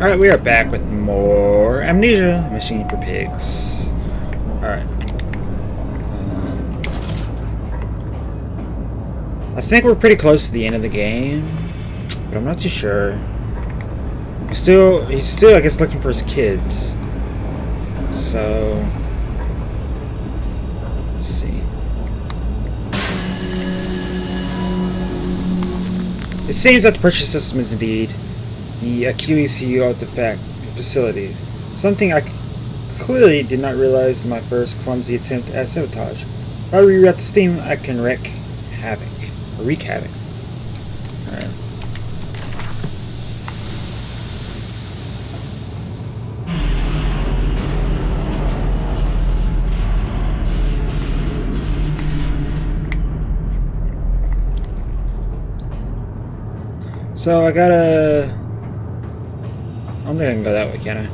Alright, we are back with more Amnesia, Machine for Pigs. Alright. I think we're pretty close to the end of the game, but I'm not too sure. He's still, I guess, looking for his kids. So, let's see. It seems that the pressure system is indeed the Achilles heel of the facility. Something I clearly did not realize in my first clumsy attempt at sabotage. If I reroute the steam, I can wreak havoc. Alright. So I gotta... I don't think I can go that way, can I?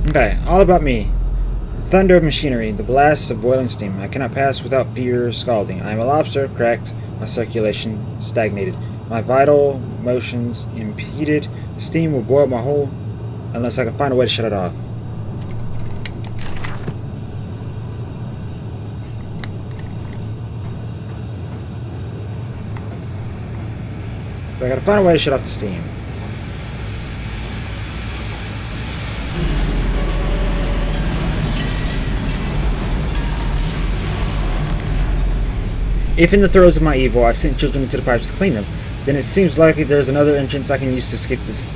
Okay, all about me. The thunder of machinery, the blasts of boiling steam. I cannot pass without fear or scalding. I am a lobster, cracked, my circulation stagnated. My vital motions impeded. The steam will boil my whole unless I can find a way to shut it off. But I gotta find a way to shut off the steam. If in the throes of my evil I sent children into the pipes to clean them, then it seems likely there is another entrance I can use to escape this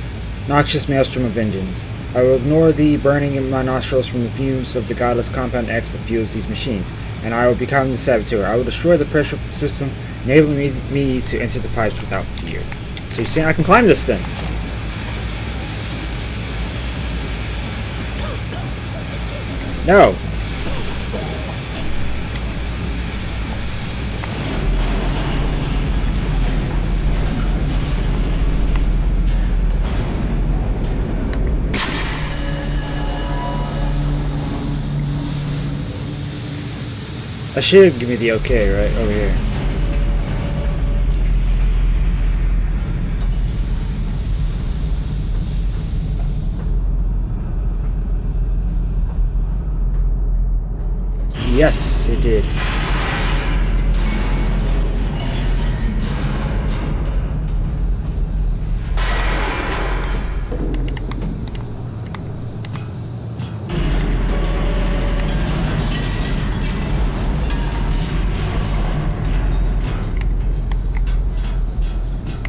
noxious maelstrom of vengeance. I will ignore the burning in my nostrils from the fumes of the godless compound X that fuels these machines, and I will become the saboteur. I will destroy the pressure system, enabling me to enter the pipes without fear. So you're saying I can climb this thing? No! That should give me the okay, right? Over here. Yes, it did.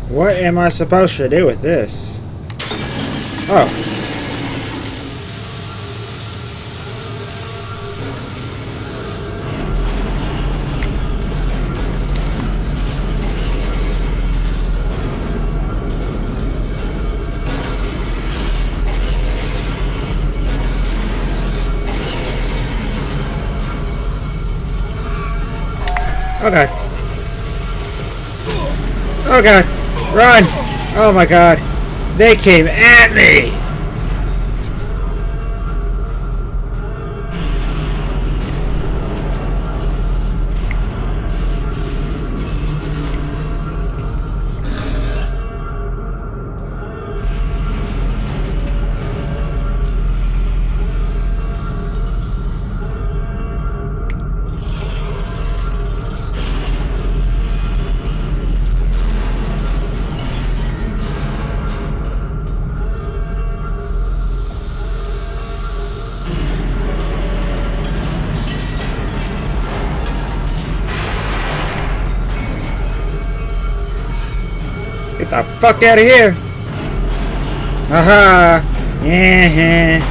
What am I supposed to do with this? Oh. Okay. Oh god. Run! Oh my god. They came at me! Get the fuck out of here! Aha! Yeah.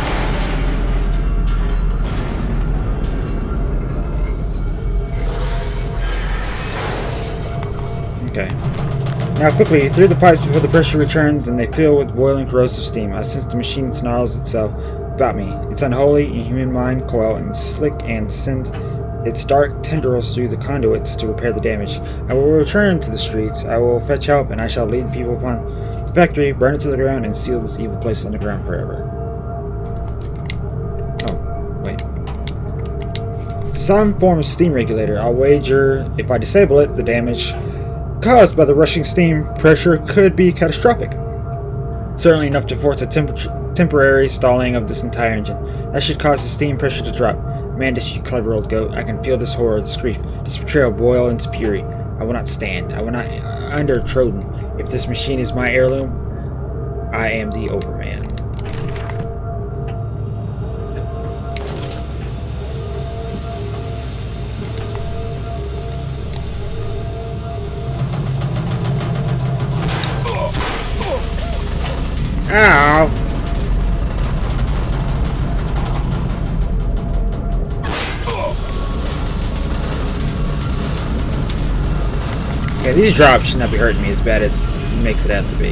Okay. Now quickly, through the pipes before the pressure returns and they fill with boiling corrosive steam. I sense the machine snarls itself about me. Its unholy, inhuman mind coil and slick and sends its dark tendrils through the conduits to repair the damage. I will return to the streets. I will fetch help, and I shall lead people upon the factory, burn it to the ground, and seal this evil place underground forever. Oh, wait. Some form of steam regulator. I'll wager if I disable it, the damage caused by the rushing steam pressure could be catastrophic. Certainly enough to force a temporary stalling of this entire engine. That should cause the steam pressure to drop. Mandus, you clever old goat. I can feel this horror, this grief, this betrayal boil into fury. I will not stand. I will not undertrodden. If this machine is my heirloom, I am the Overman. Ow! Yeah, these drops should not be hurting me as bad as he makes it out to be.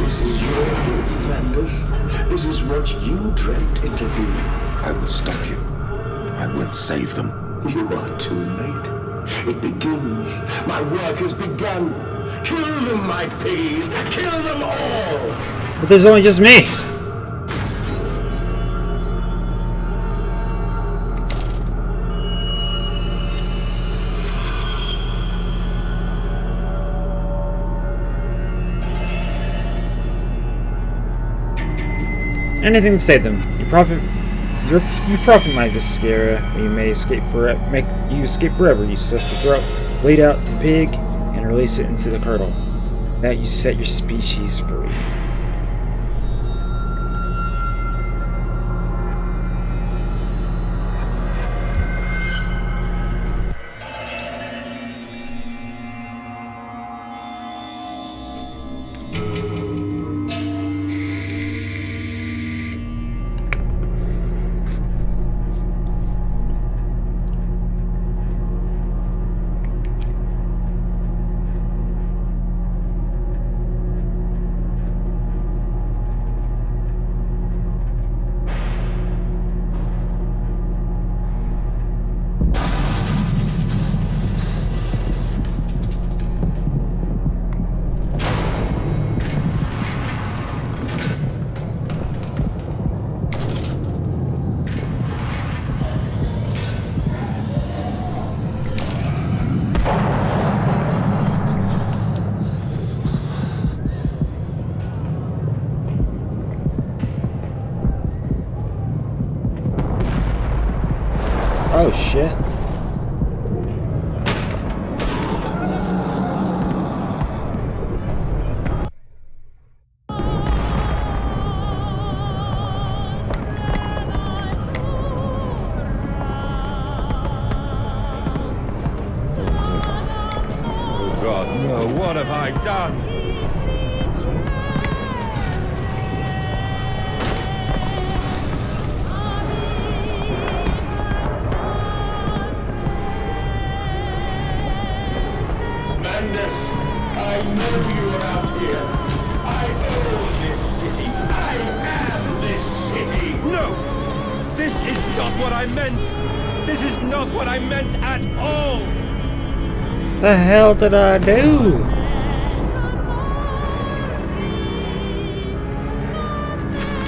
This is your doing, Mandus. This is what you dreamt it to be. I will stop you. I will save them. You are too late. It begins. My work has begun. Kill them, my piggies! Kill them all! But there's only just me! Anything to save them. You profit might just scare you may escape forever. Make you escape forever. You slit the throat, bleed out the pig, and release it into the curdle. That you set your species free. Oh shit. Oh God, no, what have I done? Mandus, I know you are out here. I own this city. I am this city. No! This is not what I meant! This is not what I meant at all! The hell did I do?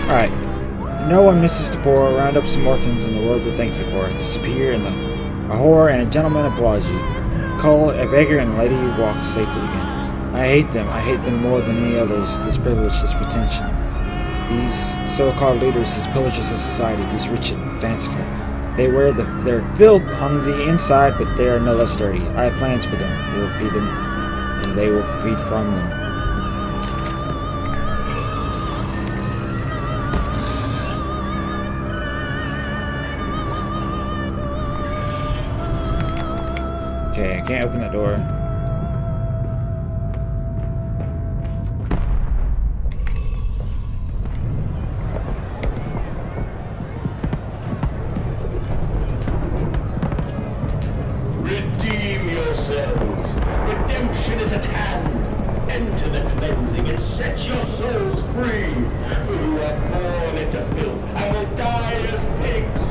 Alright. No one misses the poor. Round up some orphans and the world will thank you for it. Disappear and a whore and a gentleman applauds you. Call a beggar and a lady walks safely again. I hate them. I hate them more than any others. This privilege, this pretension. These so-called leaders, these pillagers of society, these rich and fanciful. They wear their filth on the inside, but they are no less dirty. I have plans for them. We will feed them, and they will feed from them. Okay, I can't open that door. Redeem yourselves. Redemption is at hand. Enter the cleansing and set your souls free. For you are born into filth and will die as pigs.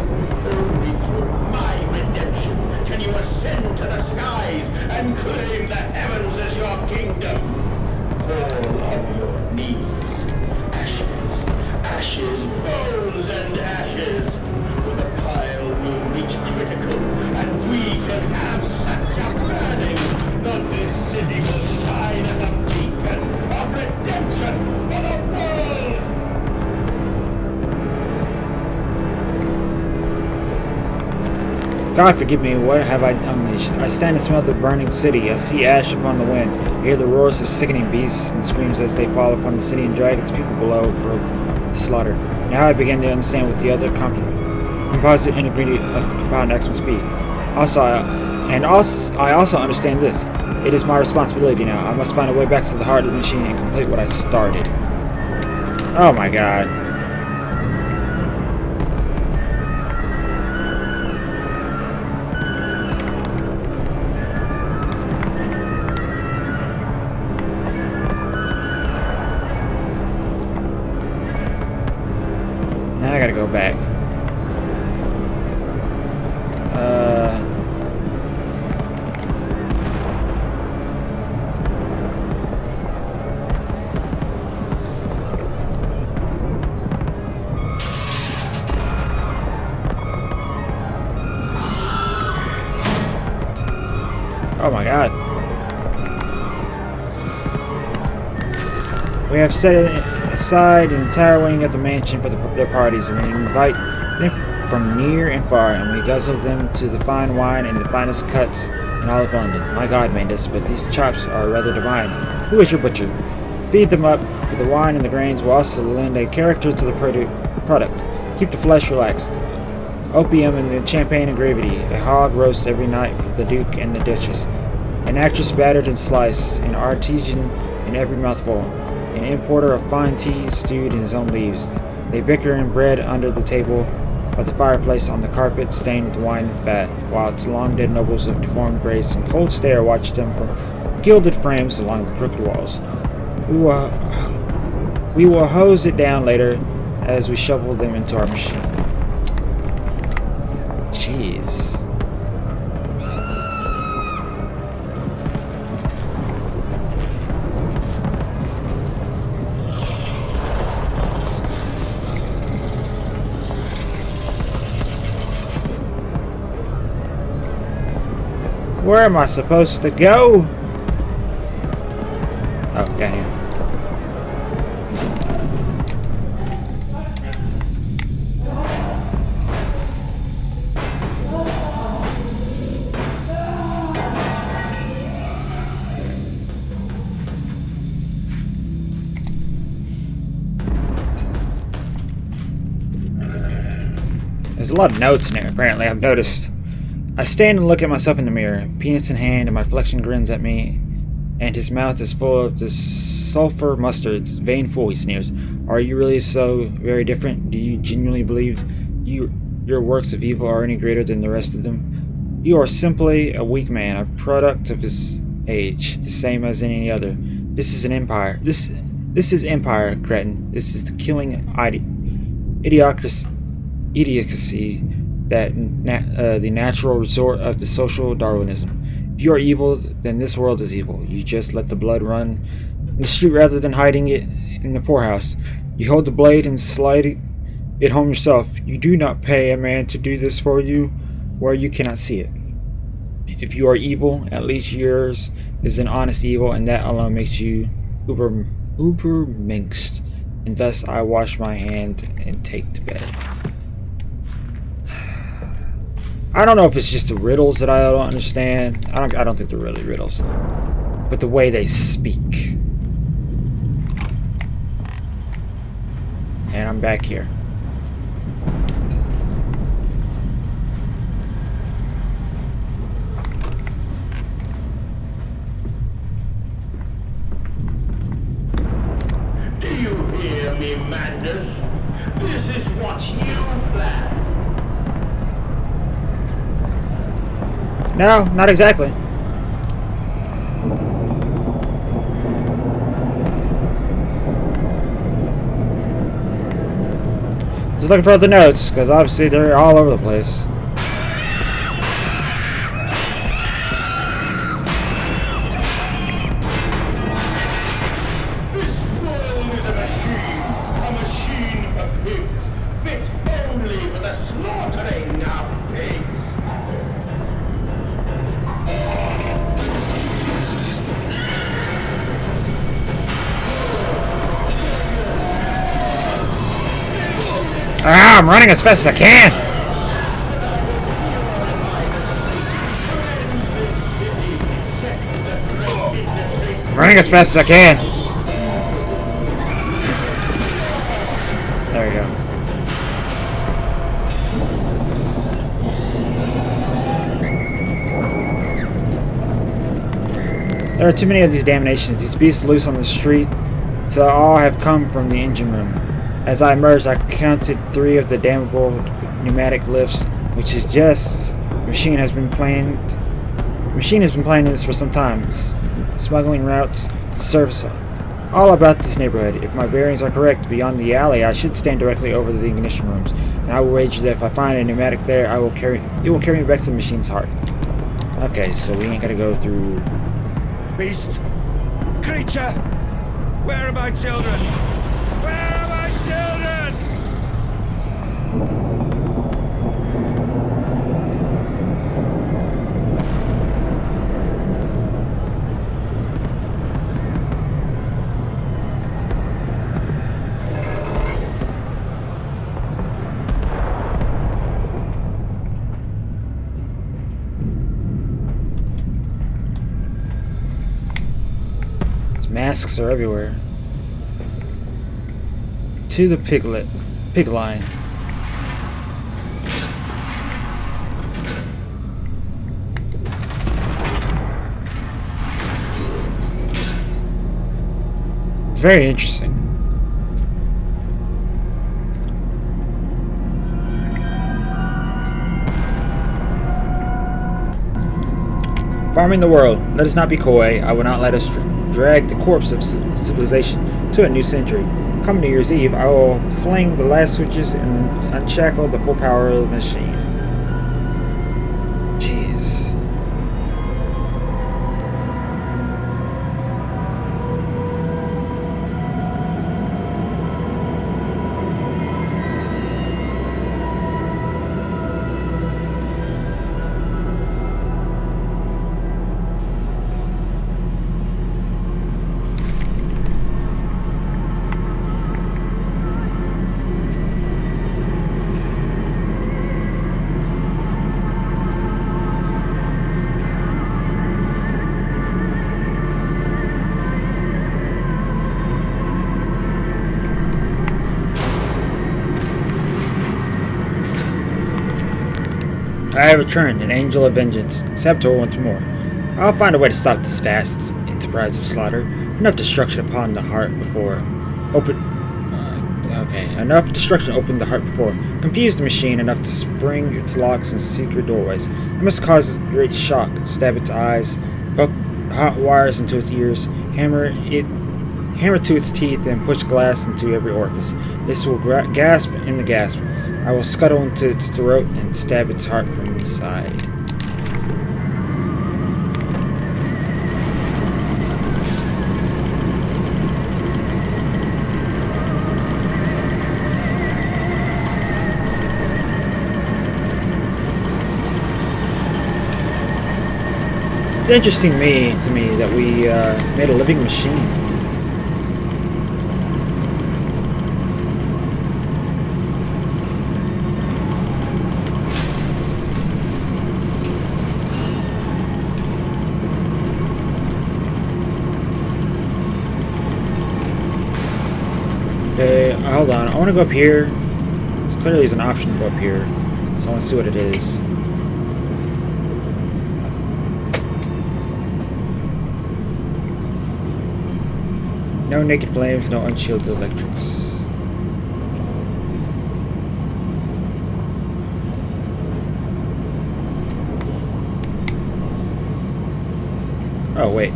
Only through my redemption can you ascend to the skies and cleanse God forgive me, what have I unleashed? I stand and smell the burning city. I see ash upon the wind. I hear the roars of sickening beasts and screams as they fall upon the city and drag its people below for slaughter. Now I begin to understand what the other composite ingredient of Compound X must be. I also understand this. It is my responsibility now. I must find a way back to the heart of the machine and complete what I started. Oh my god. Now I gotta go back. Oh my god. We have set aside an entire wing of the mansion for their parties, and we invite them from near and far, and we guzzle them to the fine wine and the finest cuts in all of London. My God, Mandus, but these chops are rather divine. Who is your butcher? Feed them up with the wine and the grains will also lend a character to the product. Keep the flesh relaxed. Opium and the champagne and gravy. A hog roast every night for the Duke and the Duchess. An actress battered and sliced. An artisan in every mouthful. An importer of fine teas stewed in his own leaves. They bicker and bread under the table by the fireplace on the carpet stained with wine and fat, while its long-dead nobles of deformed grace and cold stare watch them from gilded frames along the crooked walls. We will hose it down later as we shovel them into our machine. Jeez. Where am I supposed to go? Oh, down here. There's a lot of notes in here, apparently, I've noticed. I stand and look at myself in the mirror, penis in hand, and my reflection grins at me, and his mouth is full of the sulfur mustards. Vain fool, he sneers. Are you really so very different? Do you genuinely believe your works of evil are any greater than the rest of them? You are simply a weak man, a product of his age, the same as any other. This is an empire. This is empire, cretin. This is the killing idiocracy that the natural resort of the social Darwinism. If you are evil, then this world is evil. You just let the blood run in the street rather than hiding it in the poorhouse. You hold the blade and slide it home yourself. You do not pay a man to do this for you where you cannot see it. If you are evil, at least yours is an honest evil, and that alone makes you uber-minxed. And thus I wash my hands and take to bed. I don't know if it's just the riddles that I don't understand. I don't think they're really riddles. But the way they speak. And I'm back here. Do you hear me, Mandus? This is what you planned. No, not exactly. Just looking for other notes, because obviously they're all over the place. This world is a machine for pigs, fit only for the slaughtering of pigs. Ah, I'm running as fast as I can. running as fast as I can. There we go. There are too many of these damnations. These beasts loose on the street, so all have come from the engine room. As I emerged, I counted 3 of the damnable pneumatic lifts, which is just the machine has been planning this for some time. Smuggling routes to surface all about this neighborhood. If my bearings are correct, beyond the alley, I should stand directly over the ignition rooms, and I will wager that if I find a pneumatic there, it will carry me back to the machine's heart. Okay, so we ain't gotta go through. Beast! Creature! Where are my children? Where are my children? Masks are everywhere. To the pig line. It's very interesting. Farming the world. Let us not be coy. I will not let us drag the corpse of civilization to a new century. Come New Year's Eve, I will fling the last switches and unshackle the full power of the machine. Jeez. I have returned, an angel of vengeance. Saboteur once more. I'll find a way to stop this vast enterprise of slaughter. Enough destruction upon the heart before. Enough destruction opened the heart before. Confuse the machine enough to spring its locks and secret doorways. I must cause a great shock, stab its eyes, poke hot wires into its ears, hammer to its teeth, and push glass into every orifice. This will gasp in the gasp. I will scuttle into its throat and stab its heart from inside. It's interesting to me that we made a living machine. Okay, hold on. I want to go up here. It's clearly there's an option to go up here, so I want to see what it is. No naked flames, no unshielded electrics. Oh, wait.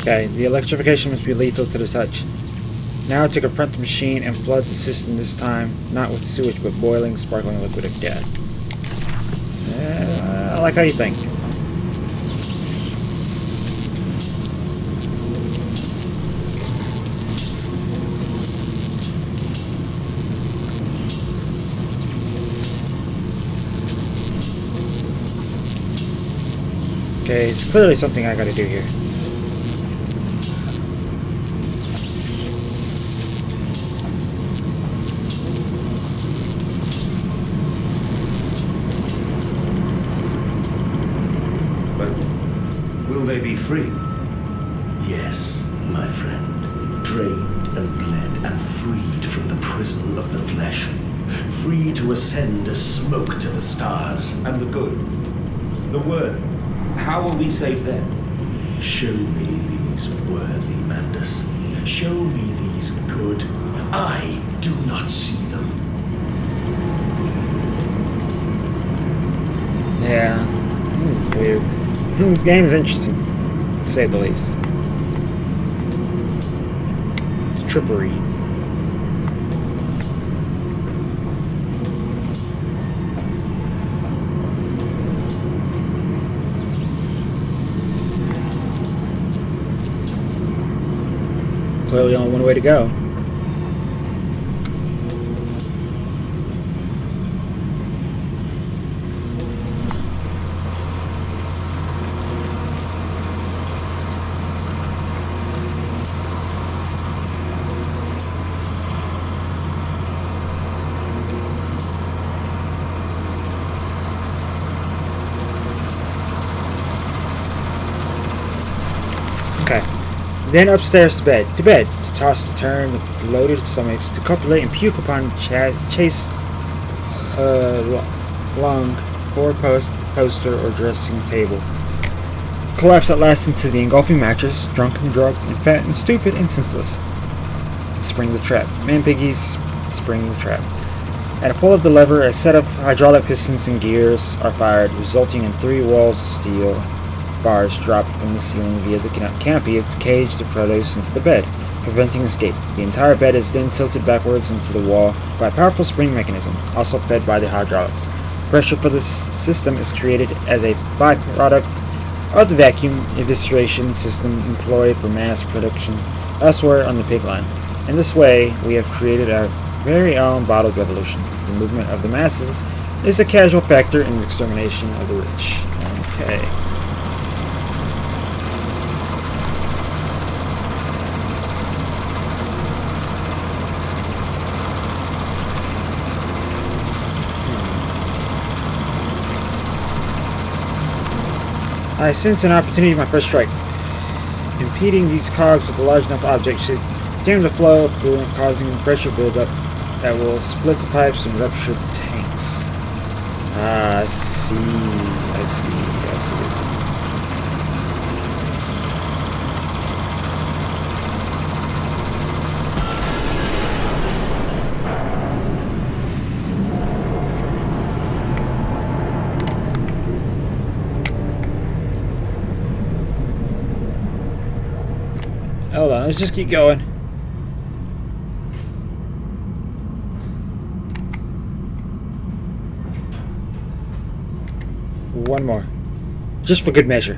Okay, the electrification must be lethal to the touch. Now to confront the machine and flood the system, this time not with sewage but boiling, sparkling liquid of death. I like how you think. Okay, it's clearly something I gotta do here. Will they be free? Yes, my friend. Drained and bled and freed from the prison of the flesh. Free to ascend as smoke to the stars. And the good? The worthy? How will we save them? Show me these worthy, Mandus. Show me these good. I do not see them. Yeah. Weird. This game is interesting, to say the least. It's trippery. Clearly only one way to go. Okay. Then upstairs to bed. To bed. To toss, to turn, with bloated stomachs, to copulate and puke upon chase long poor poster or dressing table. Collapse at last into the engulfing mattress, drunken, drugged, and fat and stupid and senseless. Spring the trap. Man piggies spring the trap. At a pull of the lever, a set of hydraulic pistons and gears are fired, resulting in 3 walls of steel bars dropped from the ceiling via the canopy of the cage to produce into the bed, preventing escape. The entire bed is then tilted backwards into the wall by a powerful spring mechanism, also fed by the hydraulics. Pressure for this system is created as a byproduct of the vacuum evisceration system employed for mass production elsewhere on the pig line. In this way, we have created our very own bottled revolution. The movement of the masses is a casual factor in the extermination of the rich. Okay. I sense an opportunity for my first strike. Impeding these cogs with a large enough object should jam the flow of coolant, causing pressure buildup that will split the pipes and rupture the tanks. I see. Hold on, let's just keep going. One more. Just for good measure.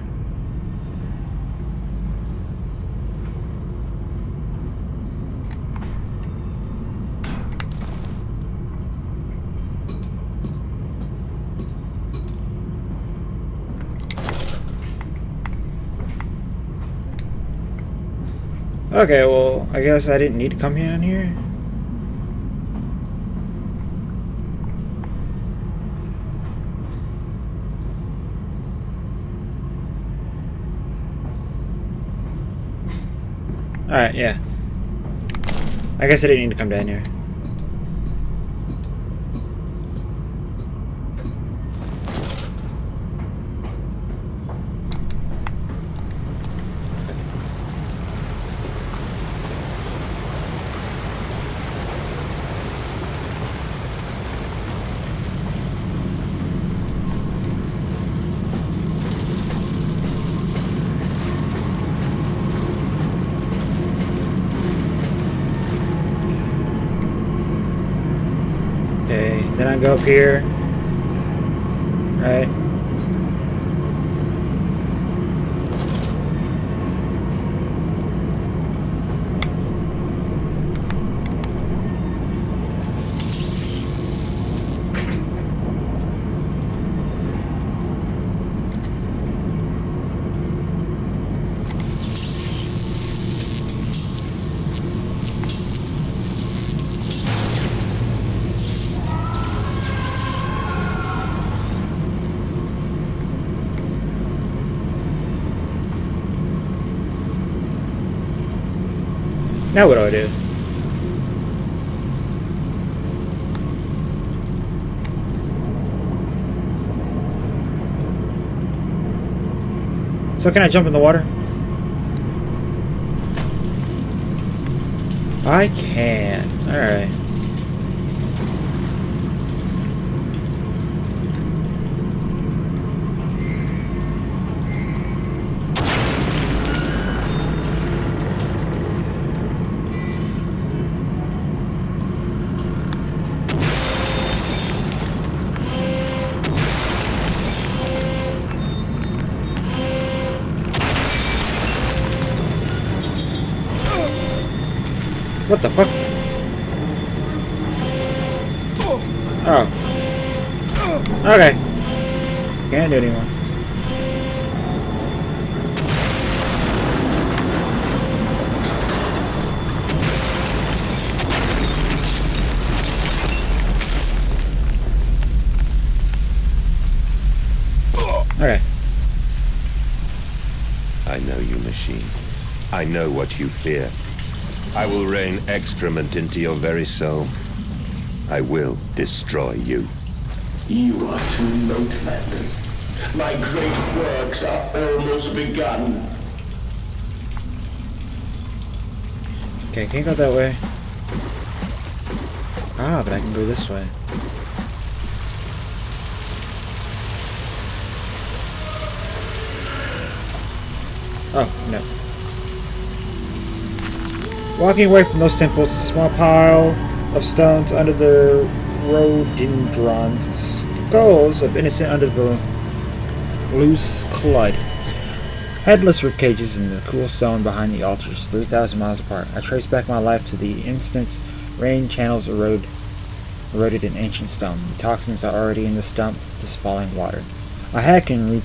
Okay, well, I guess I didn't need to come down here. Alright, yeah. I guess I didn't need to come down here. Okay, then I go up here. Right. Now what do I do? So can I jump in the water? I can. Alright. What the fuck? Oh. Okay. Can't do it anymore. Okay. I know you, machine. I know what you fear. I will rain excrement into your very soul. I will destroy you. You are too late, Manders. My great works are almost begun. Okay, can't go that way. Ah, but I can go this way. Oh, no. Walking away from those temples, a small pile of stones under the rhododendrons, skulls of innocent under the loose clay. Headless rib cages in the cool stone behind the altars, 3,000 miles apart. I trace back my life to the instance rain channels eroded in ancient stone. The toxins are already in the stump, the spalling water. I hack and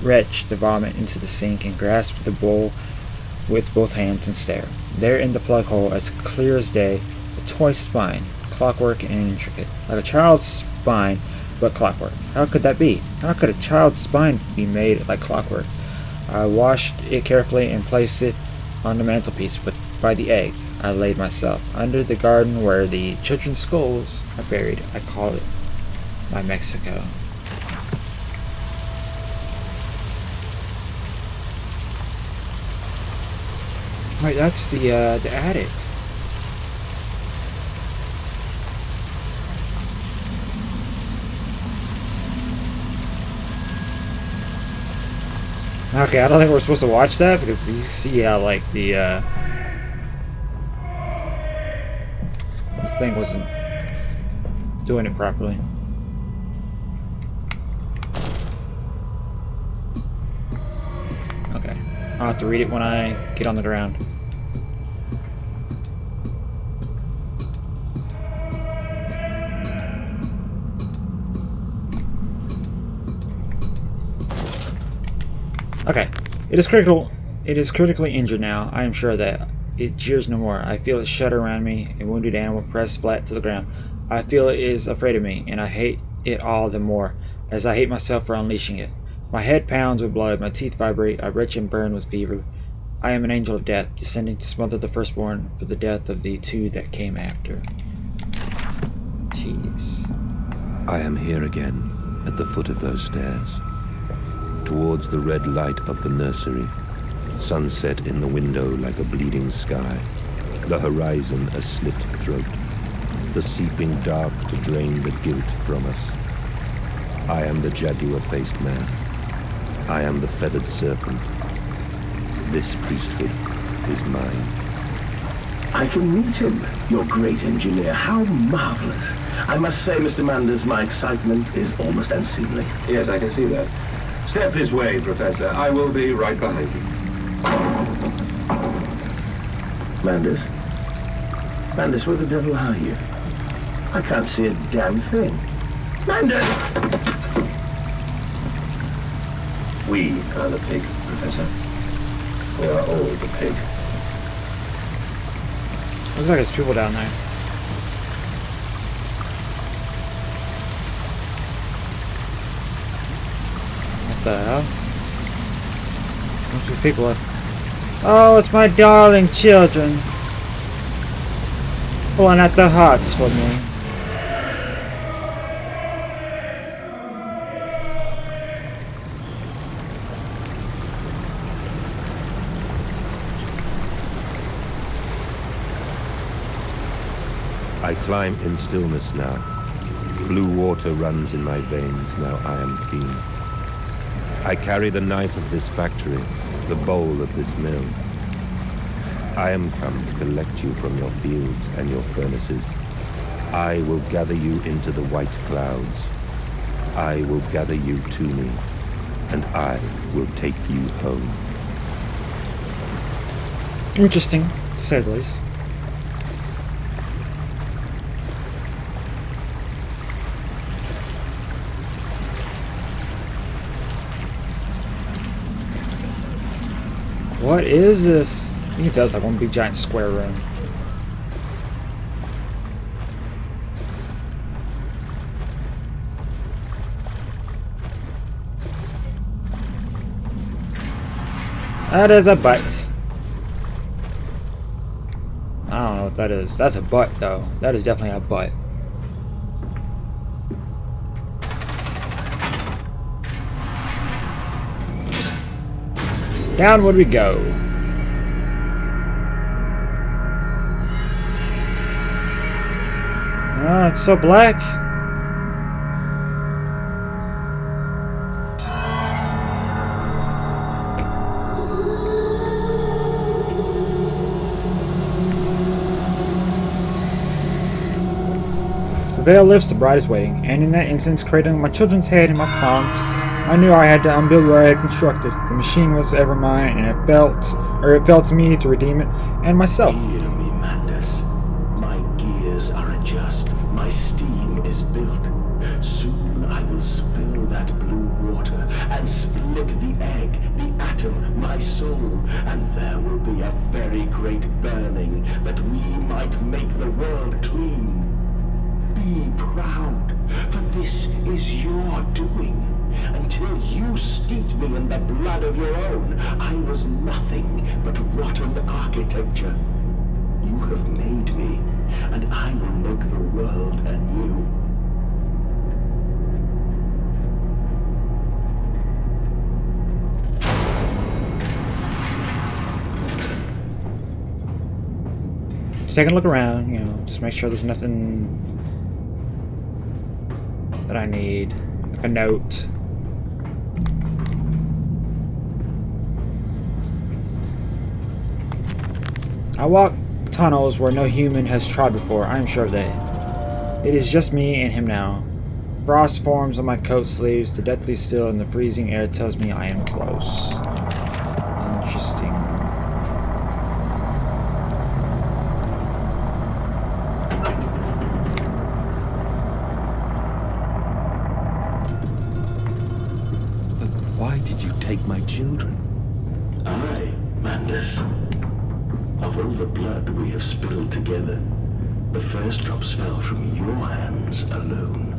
retch the vomit into the sink and grasp the bowl with both hands and stare. There in the plug hole, as clear as day, a toy spine, clockwork and intricate, like a child's spine, but clockwork. How could that be? How could a child's spine be made like clockwork? I washed it carefully and placed it on the mantelpiece, but by the egg I laid myself, under the garden where the children's skulls are buried. I call it my Mexico. Right, that's the attic. Okay, I don't think we're supposed to watch that because you see how like the thing wasn't doing it properly. Okay, I'll have to read it when I get on the ground. Okay. It is critically injured now. I am sure that it jeers no more. I feel it shudder around me, a wounded animal pressed flat to the ground. I feel it is afraid of me, and I hate it all the more, as I hate myself for unleashing it. My head pounds with blood, my teeth vibrate, I retch and burn with fever. I am an angel of death, descending to smother the firstborn for the death of the two that came after. Jeez. I am here again, at the foot of those stairs. Towards the red light of the nursery, sunset in the window like a bleeding sky, the horizon a slit throat, the seeping dark to drain the guilt from us. I am the jaguar-faced man. I am the feathered serpent. This priesthood is mine. I can meet him, your great engineer. How marvelous. I must say, Mr. Manders, my excitement is almost unseemly. Yes, I can see that. Step this way, Professor. I will be right behind you. Manders? Manders, where the devil are you? I can't see a damn thing. Manders! We are the pig, Professor. We are all the pig. Looks like there's people down there. What the hell? There's people left. Oh, it's my darling children. Pulling at the hearts for me. I climb in stillness now. Blue water runs in my veins, now I am clean. I carry the knife of this factory, the bowl of this mill. I am come to collect you from your fields and your furnaces. I will gather you into the white clouds. I will gather you to me, and I will take you home. Interesting, to say the least. What is this? You can tell it's like one big giant square room. That is a butt. I don't know what that is. That's a butt, though. That is definitely a butt. Downward we go. Ah, it's so black. The veil lifts, the bride is waiting, and in that instant, cradling my children's head in my palms, I knew I had to unbuild what I had constructed. The machine was ever mine, and it fell to me to redeem it, and myself. Hear me, Mandus. My gears are adjust. My steam is built. Soon I will spill that blue water and split the egg, the atom, my soul, and there will be a very great burning that we might make the world clean. Be proud, for this is your doing. Until you steeped me in the blood of your own, I was nothing but rotten architecture. You have made me, and I will make the world anew. Just taking a look around, you know, just make sure there's nothing that I need. Like a note. I walk tunnels where no human has trod before, I am sure of that. It is just me and him now. Frost forms on my coat sleeves, the deathly still, and the freezing air tells me I am close. Interesting. Why did you take my children? I, Mandus. Of all the blood we have spilled together, the first drops fell from your hands alone.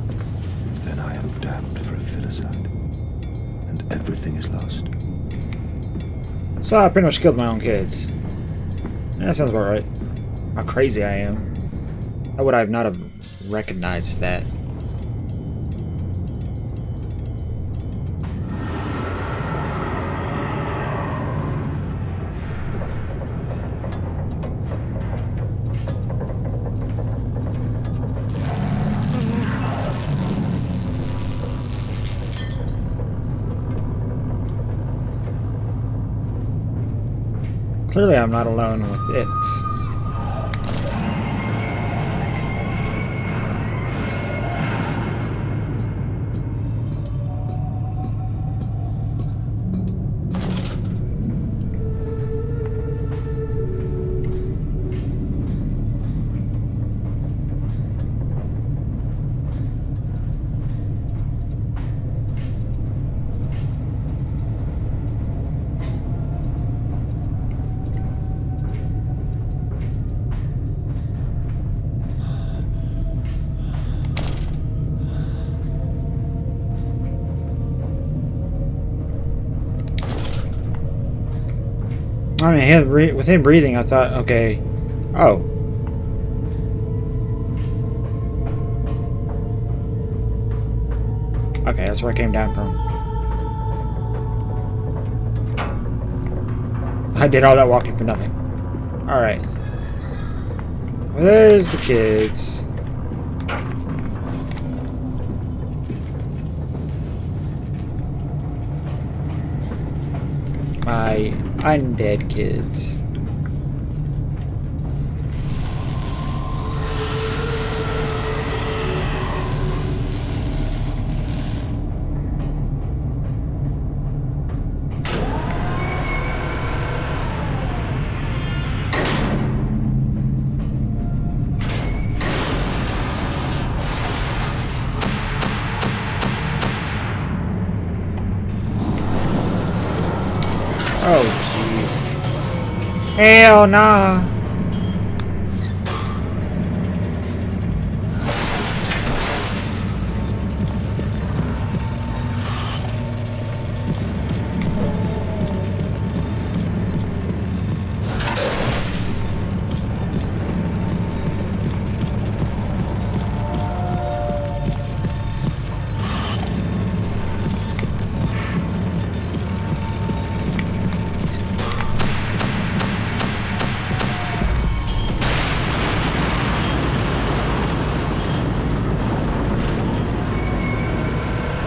Then I am damned for a filicide, and everything is lost. So I pretty much killed my own kids. Yeah, that sounds about right. How crazy I am. How would I not have recognized that? Clearly I'm not alone with it. I mean, with him breathing, I thought, okay, oh. Okay, that's where I came down from. I did all that walking for nothing. Alright. Well, there's the kids. My undead kids. Oh, jeez. Hell nah.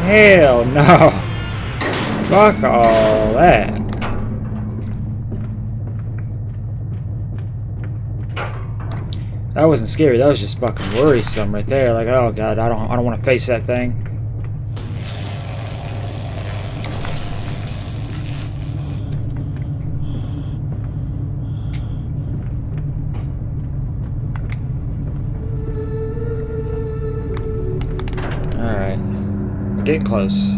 Hell no. Fuck all that. That wasn't scary, that was just fucking worrisome right there. Like, oh god, I don't want to face that thing. Alright. Getting close.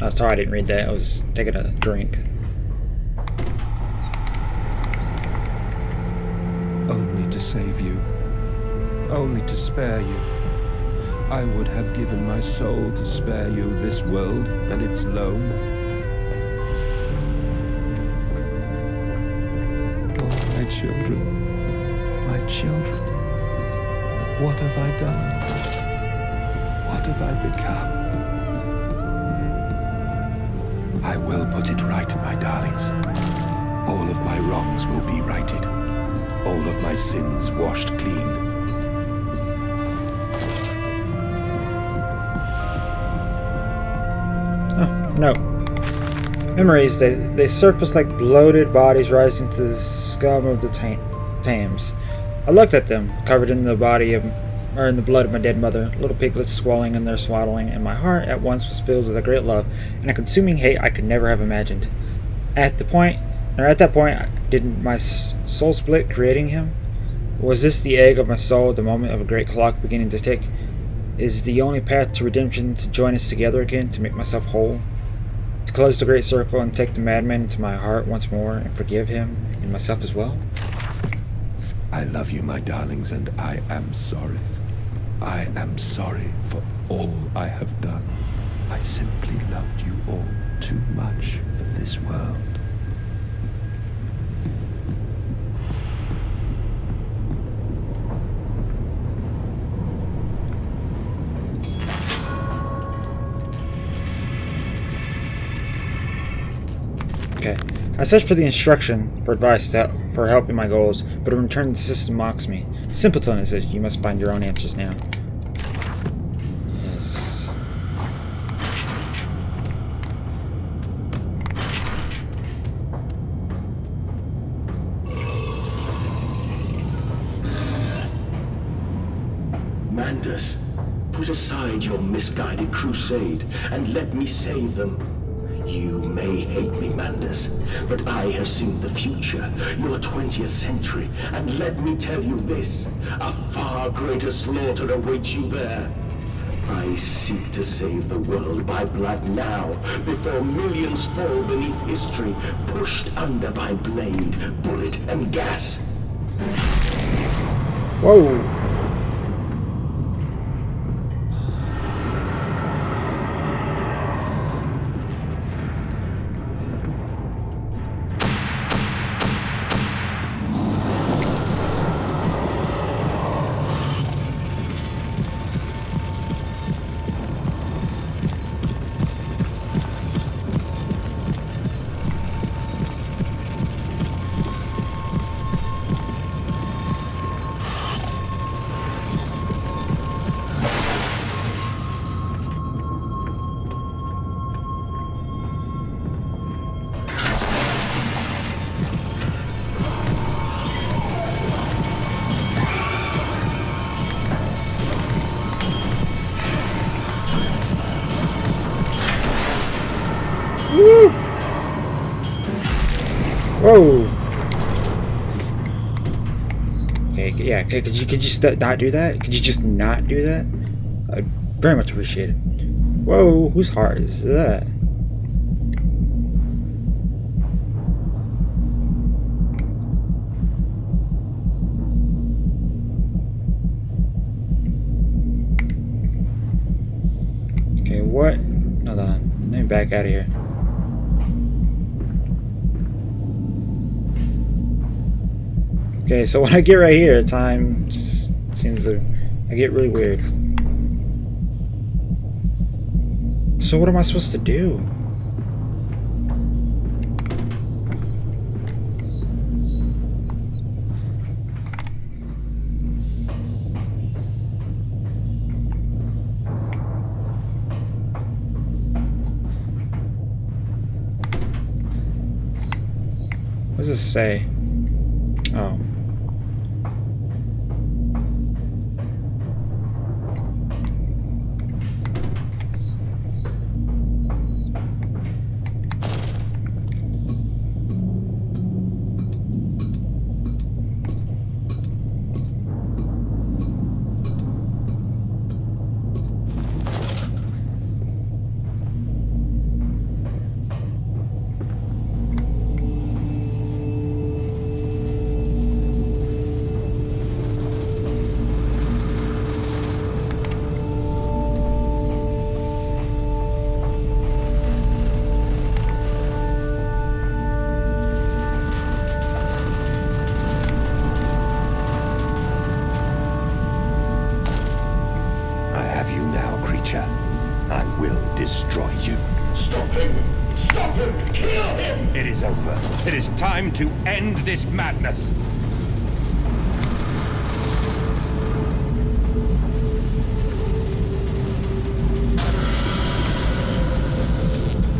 Oh, sorry I didn't read that. I was taking a drink. Only to save you. Only to spare you. I would have given my soul to spare you this world and its loam. Oh, my children. My children. What have I done? What have I become? I will put it right, my darlings. All of my wrongs will be righted. All of my sins washed clean. Oh, no. Memories, they surface like bloated bodies rising to the scum of the Thames. I looked at them, covered in the in the blood of my dead mother, little piglets swelling in their swaddling, and my heart at once was filled with a great love and a consuming hate I could never have imagined. At that point, did my soul split, creating him? Was this the egg of my soul, the moment of a great clock beginning to tick? Is the only path to redemption to join us together again, to make myself whole? To close the great circle and take the madman into my heart once more and forgive him and myself as well? I love you, my darlings, and I am sorry. I am sorry for all I have done. I simply loved you all too much for this world. Okay. I searched for the instruction for advice for helping my goals, but in return the system mocks me. Simpleton, it says, you must find your own answers now. Yes. Mandus, put aside your misguided crusade and let me save them. You may hate me, Mandus, but I have seen the future, your 20th century, and let me tell you this, a far greater slaughter awaits you there. I seek to save the world by blood now, before millions fall beneath history, pushed under by blade, bullet, and gas. Whoa! Woo! Whoa! Okay, yeah, could you not do that? Could you just not do that? I'd very much appreciate it. Whoa, whose heart is that? Okay, what? Hold on. Let me back out of here. Okay, so when I get right here, time seems to... I get really weird. So what am I supposed to do? What does this say? Oh. I will destroy you. Stop him! Stop him! Kill him! It is over. It is time to end this madness.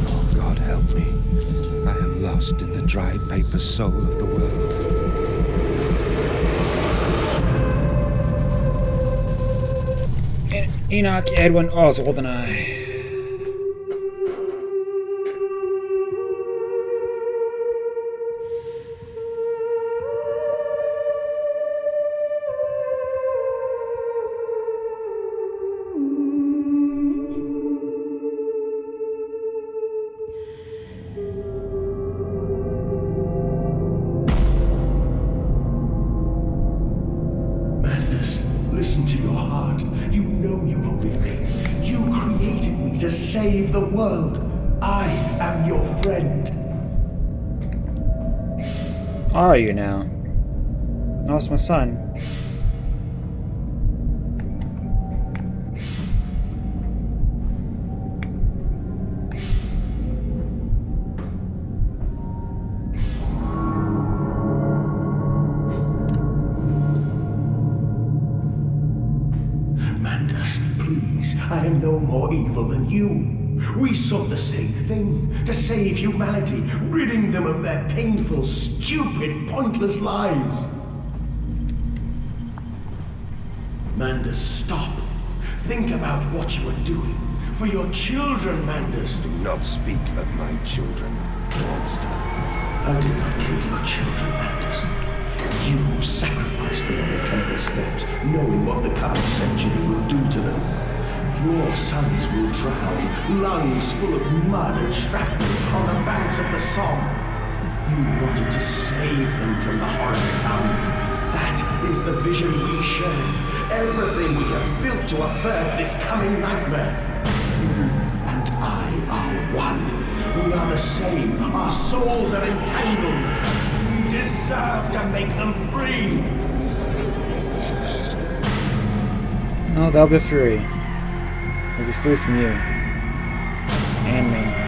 Oh, God help me. I am lost in the dry paper soul of the world. Enoch, Edwin, Oswald, and I. Listen to your heart. You know you are with me. You created me to save the world. I am your friend. Are you now? No, it's my son. I am no more evil than you. We sought the same thing, to save humanity, ridding them of their painful, stupid, pointless lives. Mandus, stop. Think about what you are doing. For your children, Mandus. Do not speak of my children, monster. I did not kill your children, Mandus. You sacrificed them on the temple steps, knowing what the coming century would do to them. Your sons will drown, lungs full of mud and shrapnel on the banks of the Somme. You wanted to save them from the horror to come. That is the vision we shared. Everything we have built to avert this coming nightmare. You and I are one. We are the same. Our souls are entangled. We deserve to make them free. Oh, they'll be free. They'll be free from you. And me.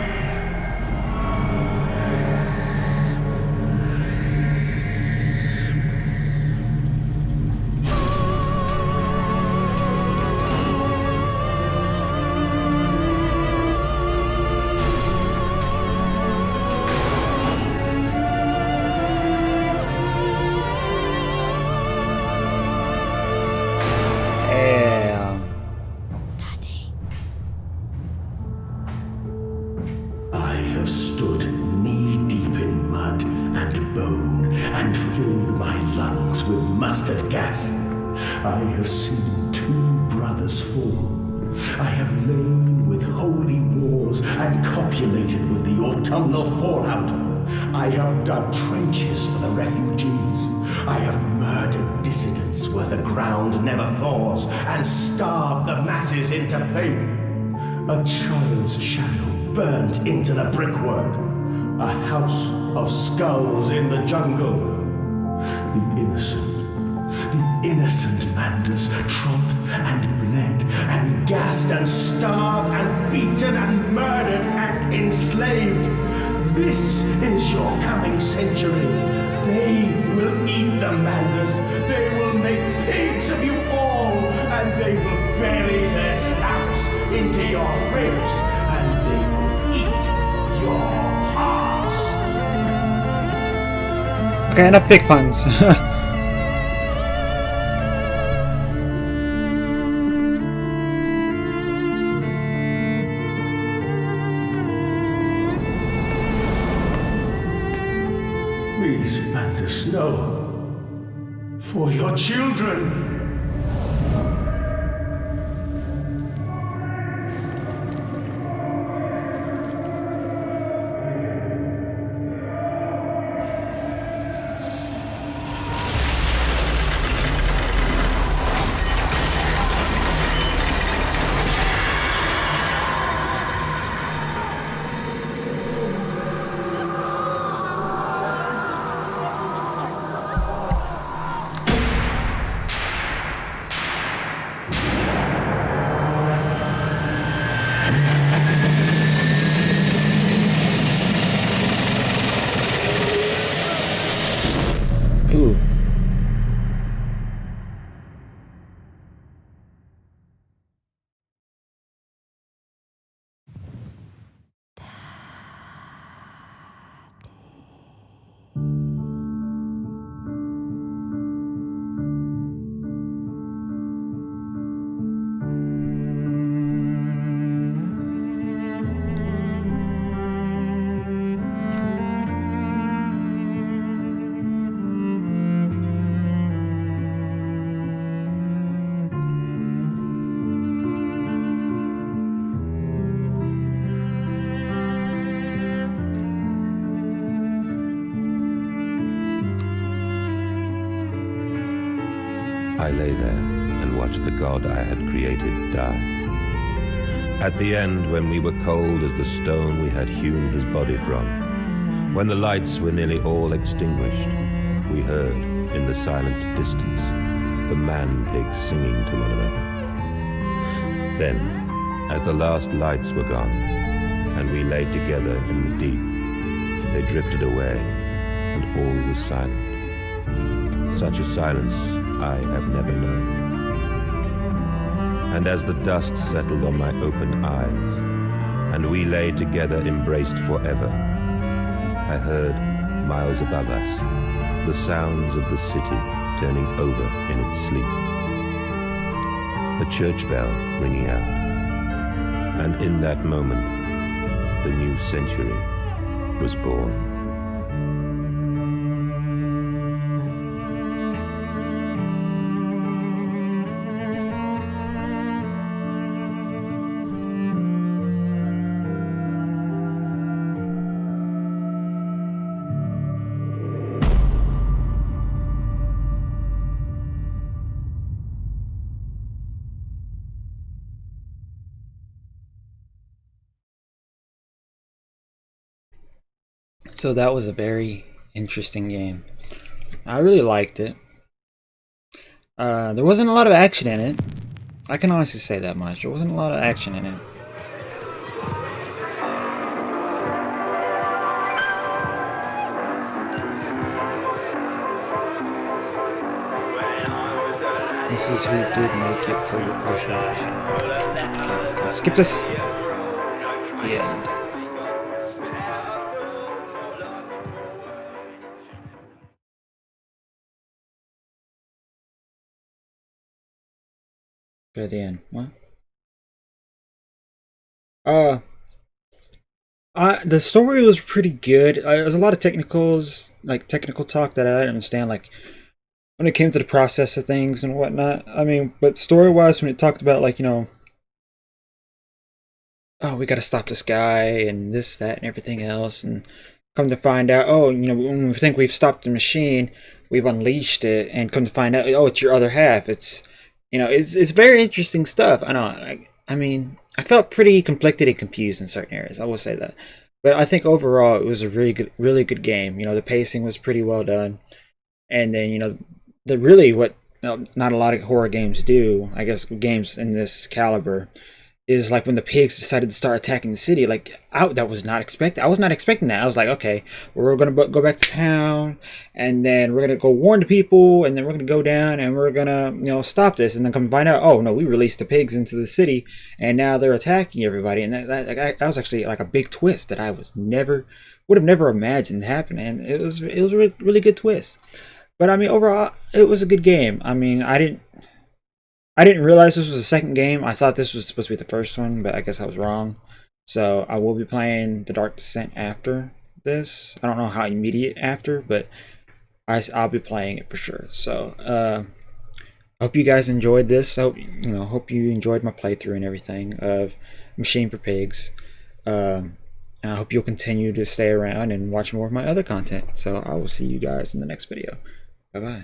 I have stood knee-deep in mud and bone and filled my lungs with mustard gas. I have seen 2 brothers fall. I have lain with holy wars and copulated with the autumnal fallout. I have dug trenches for the refugees. I have murdered dissidents where the ground never thaws and starved the masses into pain. A child's shadow burnt into the brickwork. A house of skulls in the jungle. The innocent Manders trod and bled and gassed and starved and beaten and murdered and enslaved. This is your coming century. They will eat the Manders. They will make pigs of you all, and they will bury their snouts into your ribs, and they will eat your hearts. Okay, enough pig puns. Please, Manders, no. For your children. Ooh. I lay there and watched the god I had created die. At the end, when we were cold as the stone we had hewn his body from, when the lights were nearly all extinguished, we heard, in the silent distance, the man-pigs singing to one another. Then, as the last lights were gone, and we lay together in the deep, they drifted away, and all was silent. Such a silence I have never known. And as the dust settled on my open eyes, and we lay together embraced forever, I heard, miles above us, the sounds of the city turning over in its sleep. A church bell ringing out, and in that moment, the new century was born. So that was a very interesting game. I really liked it. There wasn't a lot of action in it. I can honestly say that much. There wasn't a lot of action in it. This is who did make it for your pleasure. Okay, skip this. Yeah. Good end. What? The story was pretty good. There was a lot of technical talk that I didn't understand, like when it came to the process of things and whatnot. I mean, but story wise, when it talked about like oh, we got to stop this guy and this, that, and everything else, and come to find out, oh, when we think we've stopped the machine, we've unleashed it, and come to find out, oh, it's your other half. It's very interesting stuff. I know. I mean, I felt pretty conflicted and confused in certain areas. I will say that, but I think overall it was a really good game. The pacing was pretty well done, and then the really what not a lot of horror games do. I guess games in this caliber is like when the pigs decided to start attacking the city. Like, that was not expected. I was not expecting that. I was like, okay, we're gonna go back to town, and then we're gonna go warn the people, and then we're gonna go down, and we're gonna stop this, and then come find out, oh no, we released the pigs into the city, and now they're attacking everybody, and that was actually like a big twist that I would have never imagined happening. And it was a really good twist. But I mean, overall, it was a good game. I mean, I didn't realize this was the second game. I thought this was supposed to be the first one, but I guess I was wrong. So I will be playing The Dark Descent after this. I don't know how immediate after, but I'll be playing it for sure. So I hope you guys enjoyed this. I hope you enjoyed my playthrough and everything of Machine for Pigs. And I hope you'll continue to stay around and watch more of my other content. So I will see you guys in the next video. Bye bye.